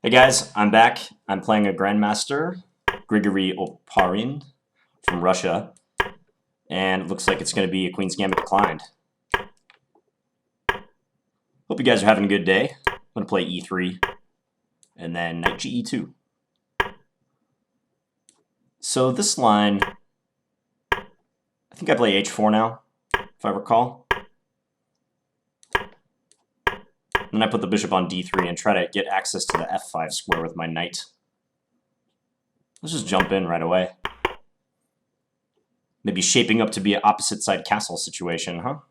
Hey guys, I'm back. I'm playing a Grandmaster, Grigory Oparin from Russia, and it looks like it's going to be a Queen's Gambit declined. Hope you guys are having a good day. I'm going to play e3, and then knight ge2. So this line, I think I play h4 now, if I recall. Then I put the bishop on d3 and try to get access to the f5 square with my knight. Let's just jump in right away. Maybe shaping up to be an opposite side castle situation, huh?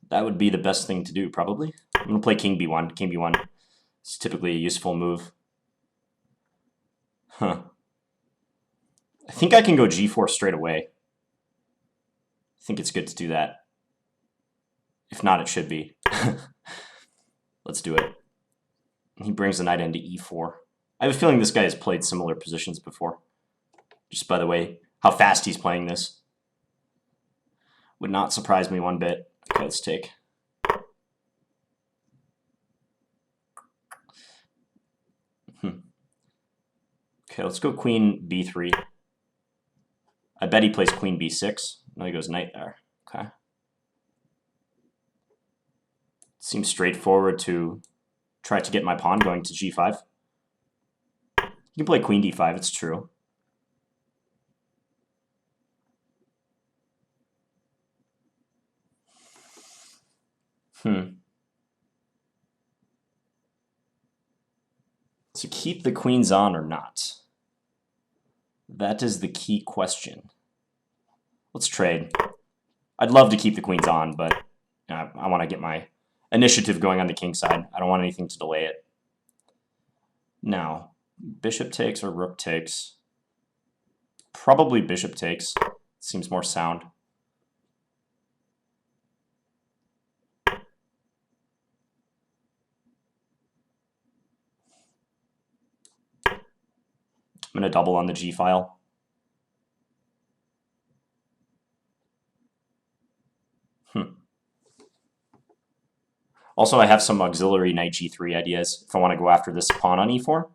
That would be the best thing to do, probably. I'm going to play king b1. King b1 is typically a useful move. Huh. I think I can go g4 straight away. I think it's good to do that. If not, it should be. Let's do it. He brings the knight into e4. I have a feeling this guy has played similar positions before. Just by the way, how fast he's playing this. Would not surprise me one bit. Okay, let's take. Okay, let's go queen b3. I bet he plays queen b6. No, he goes knight there. Okay. Seems straightforward to try to get my pawn going to g5. You can play queen d5, it's true. To keep the queens on or not? That is the key question. Let's trade. I'd love to keep the queens on, but I want to get my initiative going on the king side. I don't want anything to delay it. Now, bishop takes or rook takes? Probably bishop takes. Seems more sound. I'm going to double on the g file. Also, I have some auxiliary knight g3 ideas if I want to go after this pawn on e4.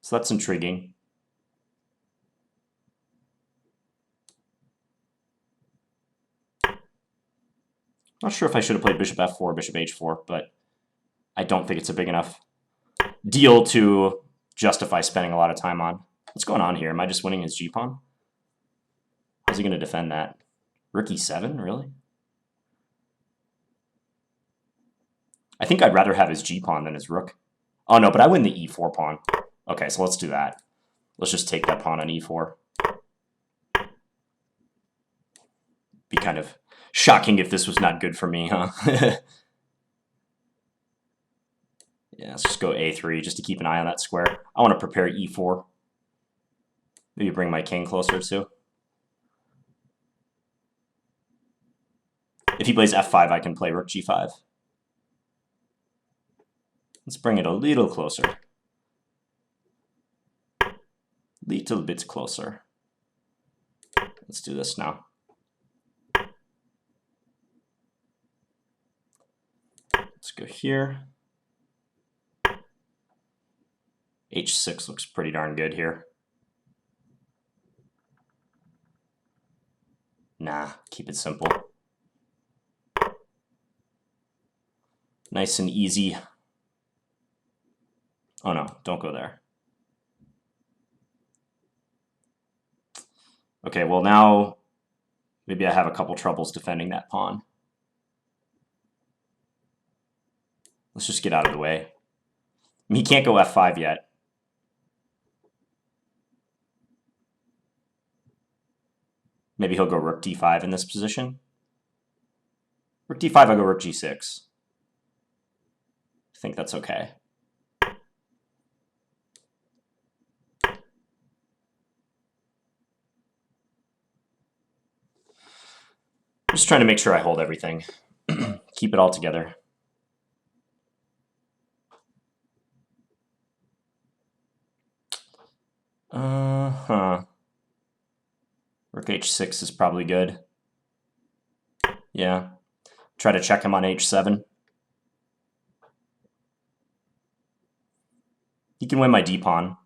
So that's intriguing. Not sure if I should have played bishop f4 or bishop h4, but I don't think it's a big enough deal to justify spending a lot of time on. What's going on here? Am I just winning his g-pawn? How's he going to defend that? Rook e7, really? I think I'd rather have his g-pawn than his rook. Oh no, but I win the e4 pawn. Okay, so let's do that. Let's just take that pawn on e4. Be kind of shocking if this was not good for me, huh? Yeah, let's just go a3 just to keep an eye on that square. I want to prepare e4. Maybe bring my king closer too. If he plays f5, I can play rook g5. Let's bring it a little closer. Little bit closer. Let's do this now. Let's go here. h6 looks pretty darn good here. Nah, keep it simple. Nice and easy. Oh no, don't go there. Okay, well now maybe I have a couple troubles defending that pawn. Let's just get out of the way. I mean, he can't go f5 yet. Maybe he'll go rook d5 in this position. Rook d5, I go rook g6. I think that's okay. I'm just trying to make sure I hold everything. Keep it all together. Rook h6 is probably good. Yeah. Try to check him on h7. He can win my d-pawn.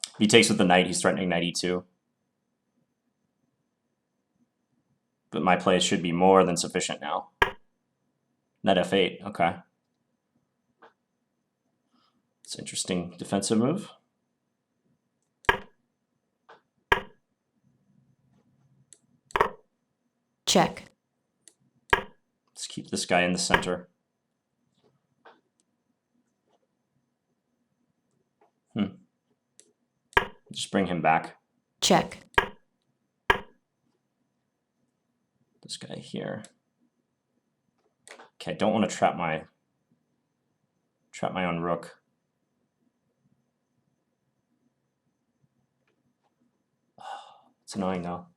If he takes with the knight, he's threatening knight e2. But my play should be more than sufficient now. Knight f8, okay. It's an interesting defensive move. Check. Let's keep this guy in the center. Just bring him back. Check. This guy here. Okay, I don't want to trap my own rook. It's annoying though.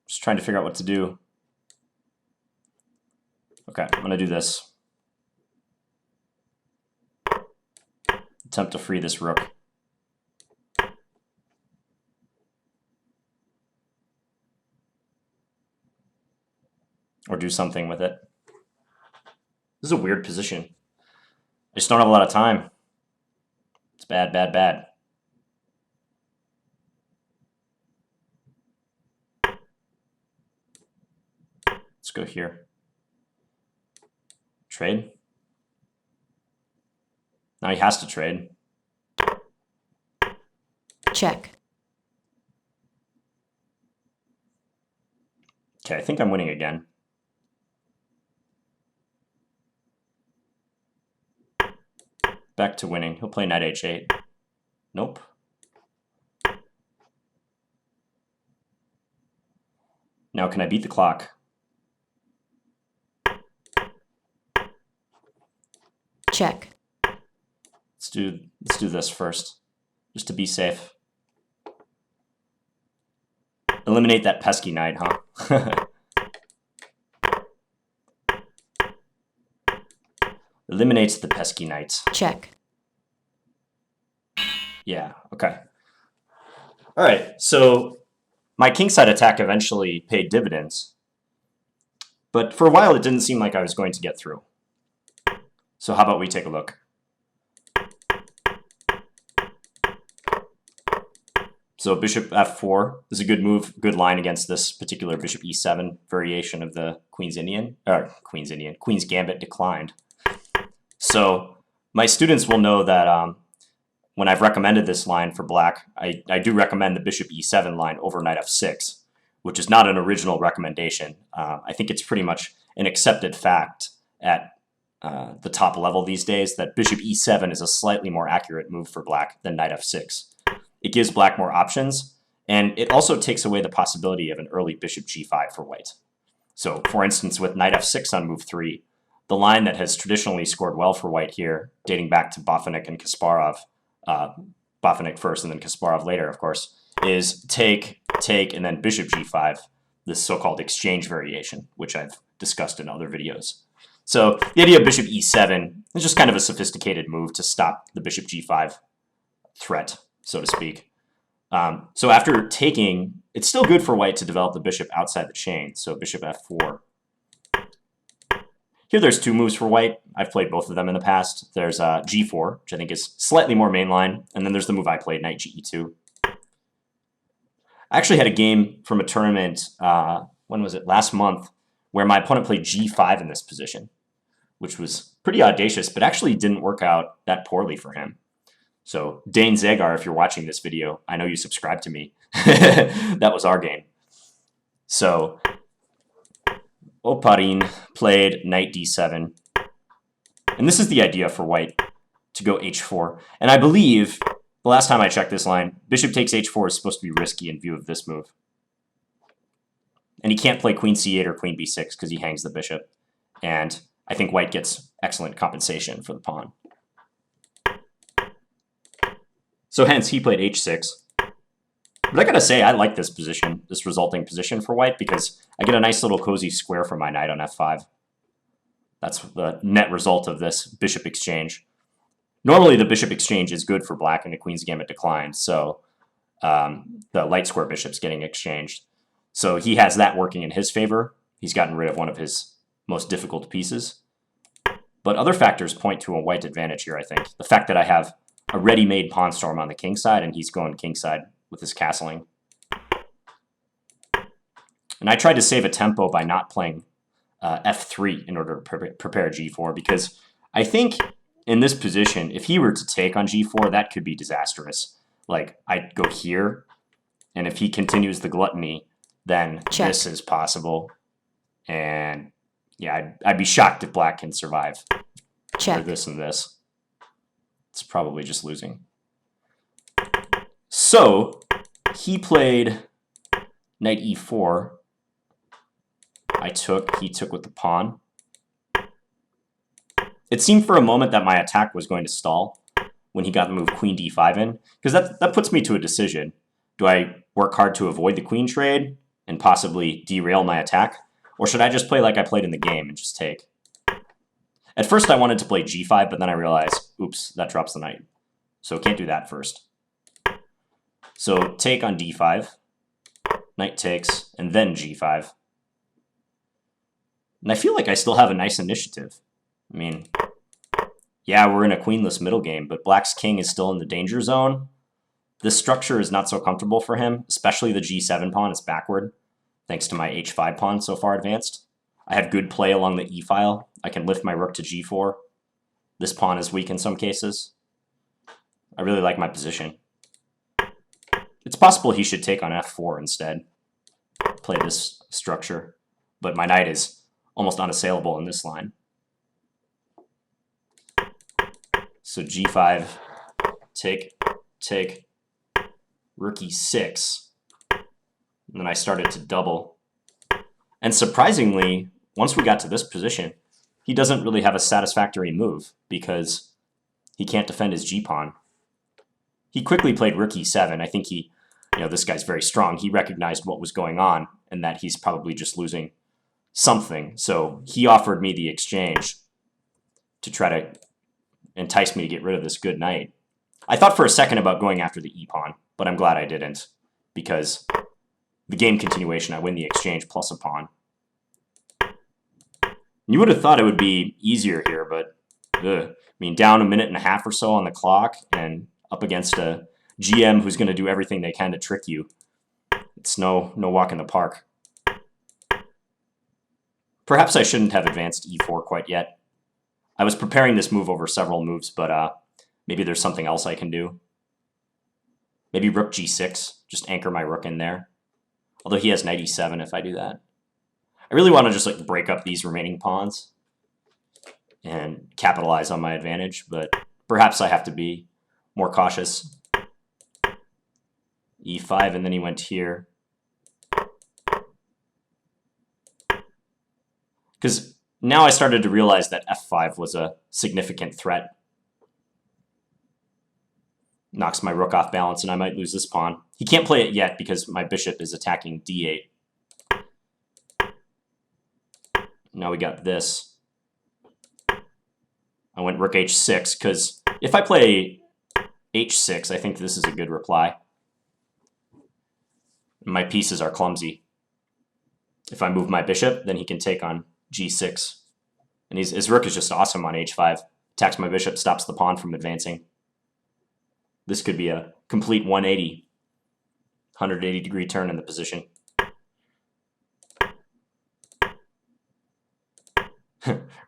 Just trying to figure out what to do. Okay, I'm gonna do this. Attempt to free this rook. Or do something with it. This is a weird position. I just don't have a lot of time. It's bad, bad, bad. Let's go here. Trade. Now he has to trade. Check. Okay, I think I'm winning again. Back to winning. He'll play knight h8. Nope. Now can I beat the clock? Check. Let's do this first, just to be safe. Eliminate that pesky knight, huh? Eliminates the pesky knight. Check. Yeah, okay. All right, so my kingside attack eventually paid dividends. But for a while, it didn't seem like I was going to get through. So how about we take a look? So bishop f4 is a good move, good line against this particular bishop e7 variation of the Queen's Gambit declined. So my students will know that when I've recommended this line for black, I do recommend the bishop e7 line over knight f6, which is not an original recommendation. I think it's pretty much an accepted fact at the top level these days that bishop e7 is a slightly more accurate move for black than knight f6. It gives black more options, and it also takes away the possibility of an early bishop g5 for white. So for instance, with knight f6 on move 3, the line that has traditionally scored well for white here, dating back to Botvinnik and Kasparov, Botvinnik first and then Kasparov later, of course, is take, and then bishop g5, this so-called exchange variation, which I've discussed in other videos. So the idea of bishop e7 is just kind of a sophisticated move to stop the bishop g5 threat, so to speak. So after taking, it's still good for white to develop the bishop outside the chain, so bishop f4. Here there's two moves for white. I've played both of them in the past. There's g4, which I think is slightly more mainline, and then there's the move I played, knight ge2. I actually had a game from a tournament, when was it, last month, where my opponent played g5 in this position, which was pretty audacious, but actually didn't work out that poorly for him. So Dane Zagar, if you're watching this video, I know you subscribed to me. That was our game. So Oparin played knight d7. And this is the idea for white, to go h4. And I believe, the last time I checked this line, bishop takes h4 is supposed to be risky in view of this move. And he can't play queen c8 or queen b6 because he hangs the bishop. And I think white gets excellent compensation for the pawn. So hence, he played h6. But I gotta say, I like this position, this resulting position for white, because I get a nice little cozy square for my knight on f5. That's the net result of this bishop exchange. Normally, the bishop exchange is good for black and the queen's gambit declined, so the light square bishop's getting exchanged. So he has that working in his favor. He's gotten rid of one of his most difficult pieces. But other factors point to a white advantage here, I think. The fact that I have a ready-made pawn storm on the king side, and he's going king side with his castling. And I tried to save a tempo by not playing f3 in order to prepare g4, because I think in this position, if he were to take on g4, that could be disastrous. Like, I'd go here, and if he continues the gluttony, then Check. This is possible. And yeah, I'd be shocked if black can survive. Check. For this and this. It's probably just losing. So, he played knight e4. He took with the pawn. It seemed for a moment that my attack was going to stall when he got the move queen d5 in, because that puts me to a decision. Do I work hard to avoid the queen trade and possibly derail my attack? Or should I just play like I played in the game and just take? At first I wanted to play g5, but then I realized, oops, that drops the knight. So can't do that first. So take on d5, knight takes, and then g5. And I feel like I still have a nice initiative. I mean, yeah, we're in a queenless middle game, but black's king is still in the danger zone. This structure is not so comfortable for him, especially the g7 pawn is backward, thanks to my h5 pawn so far advanced. I have good play along the e-file. I can lift my rook to g4. This pawn is weak in some cases. I really like my position. It's possible he should take on f4 instead. Play this structure. But my knight is almost unassailable in this line. So g5, take, rook e6. And then I started to double. And surprisingly, once we got to this position, he doesn't really have a satisfactory move because he can't defend his g-pawn. He quickly played rook e7. I think this guy's very strong. He recognized what was going on and that he's probably just losing something. So he offered me the exchange to try to entice me to get rid of this good knight. I thought for a second about going after the e-pawn, but I'm glad I didn't, because the game continuation, I win the exchange plus a pawn. You would have thought it would be easier here, but I mean, down a minute and a half or so on the clock and up against a GM who's going to do everything they can to trick you. It's no walk in the park. Perhaps I shouldn't have advanced e4 quite yet. I was preparing this move over several moves, but maybe there's something else I can do. Maybe rook g6, just anchor my rook in there. Although he has knight e7 if I do that. I really want to just like break up these remaining pawns and capitalize on my advantage, but perhaps I have to be more cautious. e5, and then he went here. Because now I started to realize that f5 was a significant threat. Knocks my rook off balance, and I might lose this pawn. He can't play it yet because my bishop is attacking d8. Now we got this. I went rook h6, because if I play h6, I think this is a good reply. My pieces are clumsy. If I move my bishop, then he can take on g6. And his rook is just awesome on h5. Attacks my bishop, stops the pawn from advancing. This could be a complete 180 degree turn in the position.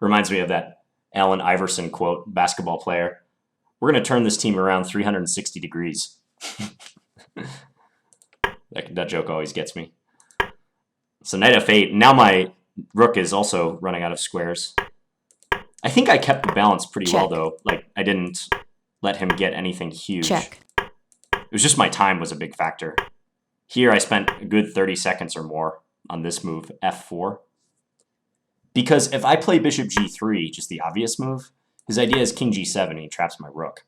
Reminds me of that Allen Iverson quote, basketball player. We're going to turn this team around 360 degrees. That joke always gets me. So knight f8. Now my rook is also running out of squares. I think I kept the balance pretty well, though. Like, I didn't let him get anything huge. Check. It was just my time was a big factor. Here I spent a good 30 seconds or more on this move, f4. Because if I play bishop g3, just the obvious move, his idea is king g7 and he traps my rook.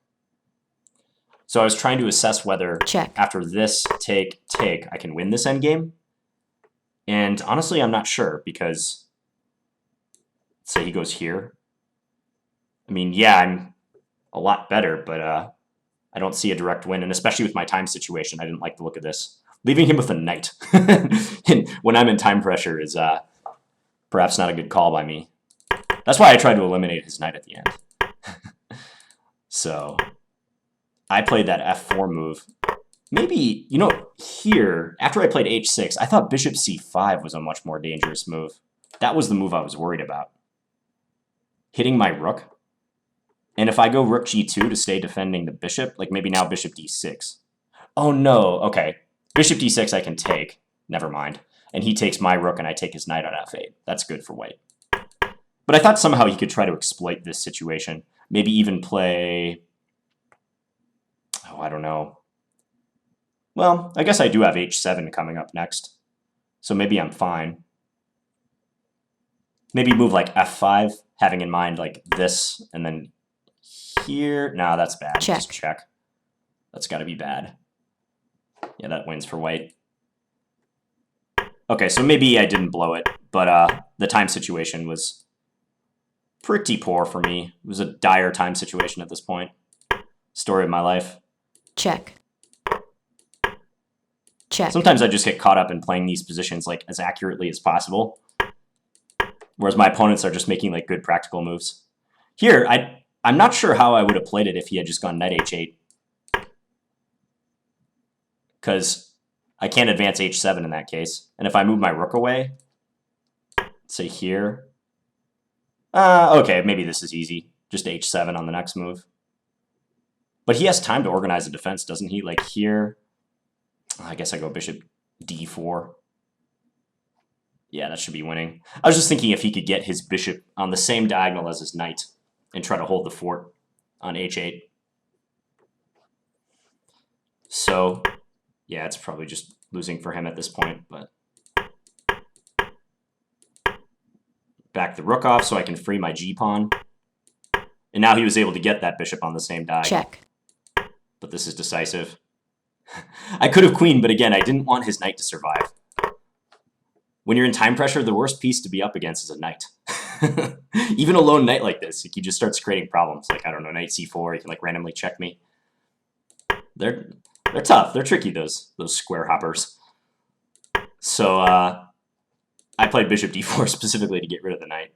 So I was trying to assess whether after this take, I can win this endgame. And honestly, I'm not sure, because say he goes here. I mean, yeah, I'm a lot better, but I don't see a direct win, and especially with my time situation, I didn't like the look of this. Leaving him with a knight when I'm in time pressure is perhaps not a good call by me. That's why I tried to eliminate his knight at the end. So I played that f4 move. Maybe, you know, here, after I played h6, I thought bishop c5 was a much more dangerous move. That was the move I was worried about. Hitting my rook. And if I go rook g2 to stay defending the bishop, like maybe now bishop d6. Oh no, okay. Bishop d6 I can take. Never mind. And he takes my rook and I take his knight on f8. That's good for white. But I thought somehow he could try to exploit this situation. Maybe even play... Oh, I don't know. Well, I guess I do have h7 coming up next. So maybe I'm fine. Maybe move like f5, having in mind like this, and then here. No, that's bad. Check. Just check. That's got to be bad. Yeah, that wins for white. Okay, so maybe I didn't blow it, but the time situation was pretty poor for me. It was a dire time situation at this point. Story of my life. Check. Check. Sometimes I just get caught up in playing these positions like as accurately as possible, whereas my opponents are just making like good practical moves. Here, I'm not sure how I would have played it if he had just gone knight h8, because I can't advance h7 in that case. And if I move my rook away, say here, okay, maybe this is easy. Just h7 on the next move. But he has time to organize a defense, doesn't he? Like here, I guess I go bishop d4. Yeah, that should be winning. I was just thinking if he could get his bishop on the same diagonal as his knight and try to hold the fort on h8. So, yeah, it's probably just losing for him at this point, but back the rook off so I can free my g-pawn. And now he was able to get that bishop on the same diagonal. Check. But this is decisive. I could have queen, but again, I didn't want his knight to survive. When you're in time pressure, the worst piece to be up against is a knight. Even a lone knight like this, he just starts creating problems. Like, I don't know, knight c4, he can like randomly check me. They're tough. They're tricky, those square hoppers. So I played bishop d4 specifically to get rid of the knight.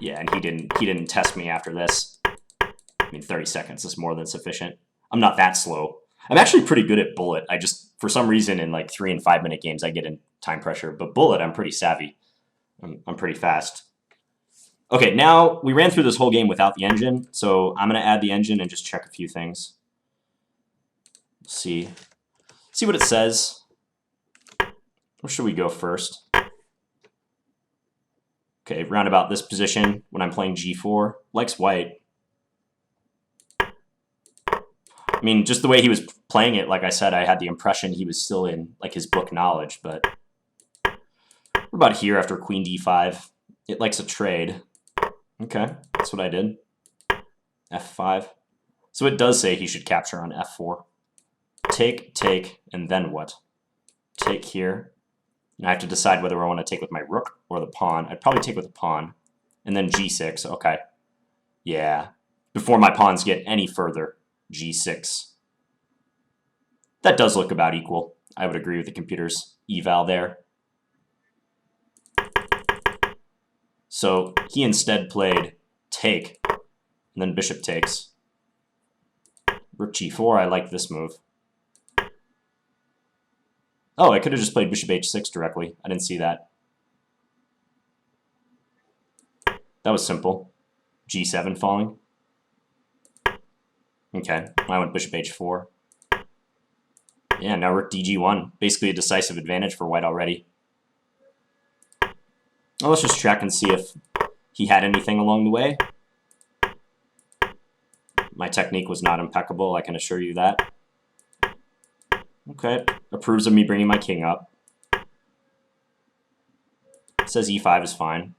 Yeah, and he didn't test me after this. I mean, 30 seconds is more than sufficient. I'm not that slow. I'm actually pretty good at bullet. I just, for some reason, in like 3 and 5 minute games, I get in time pressure. But bullet, I'm pretty savvy. I'm pretty fast. Okay, now we ran through this whole game without the engine, so I'm going to add the engine and just check a few things. See what it says. Where should we go first? Okay, round about this position when I'm playing g4. Likes white. I mean, just the way he was playing it, like I said, I had the impression he was still in like his book knowledge, but we're about here after queen d5. It likes a trade. Okay, that's what I did. f5. So it does say he should capture on f4. Take, and then what? Take here. And I have to decide whether I want to take with my rook or the pawn. I'd probably take with the pawn. And then g6, okay. Yeah, before my pawns get any further. g6. That does look about equal. I would agree with the computer's eval there. So he instead played take, and then bishop takes. Rook g4, I like this move. Oh, I could have just played bishop h6 directly. I didn't see that. That was simple. g7 falling. Okay, I went bishop h4. Yeah, now rook dg1. Basically a decisive advantage for white already. Well, let's just check and see if he had anything along the way. My technique was not impeccable, I can assure you that. Okay, approves of me bringing my king up. Says e5 is fine.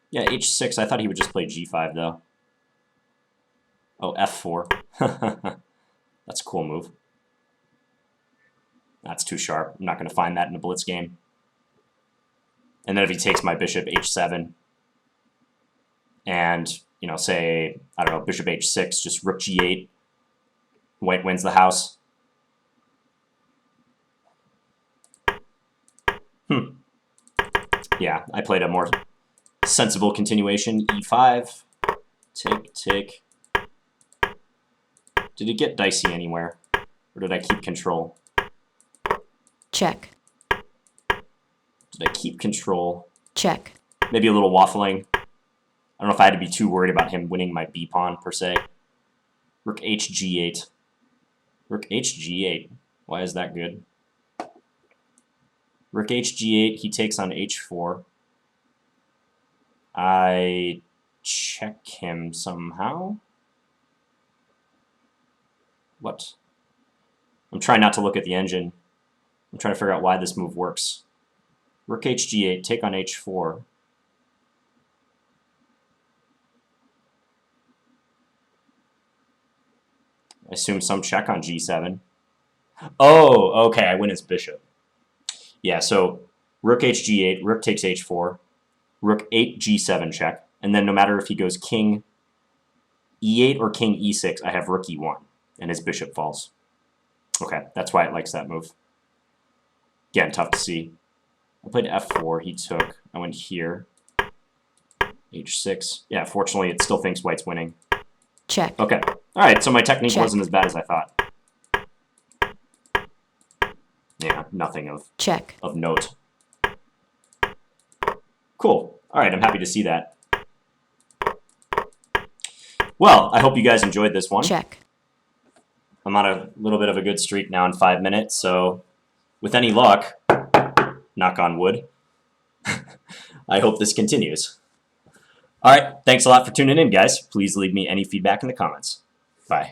Yeah, h6, I thought he would just play g5 though. Oh, f4. That's a cool move. That's too sharp. I'm not going to find that in a blitz game. And then if he takes my bishop, h7, and you know, say, I don't know, bishop h6, just rook g8, white wins the house. Yeah, I played a more sensible continuation, e5, take, take. Did it get dicey anywhere, or did I keep control? Check. Did I keep control? Check. Maybe a little waffling. I don't know if I had to be too worried about him winning my b pawn, per se. Rook hg8. Rook hg8. Why is that good? Rook hg8, he takes on h4. I check him somehow. What? I'm trying not to look at the engine. I'm trying to figure out why this move works. Rook hg8, take on h4. I assume some check on g7. Oh, okay, I win his bishop. Yeah, so rook hg8, rook takes h4, rook 8 g7 check, and then no matter if he goes king e8 or king e6, I have rook e1, and his bishop falls. Okay, that's why it likes that move. Again, tough to see. I played f4, he took, I went here, h6. Yeah, fortunately it still thinks white's winning. Check. Okay, alright, so my technique Check. wasn't as bad as I thought. Yeah, nothing of Check. note. Cool. Alright, I'm happy to see that. Well, I hope you guys enjoyed this one. Check. I'm on a little bit of a good streak now in 5 minutes, so with any luck, knock on wood, I hope this continues. Alright, thanks a lot for tuning in, guys. Please leave me any feedback in the comments. Bye.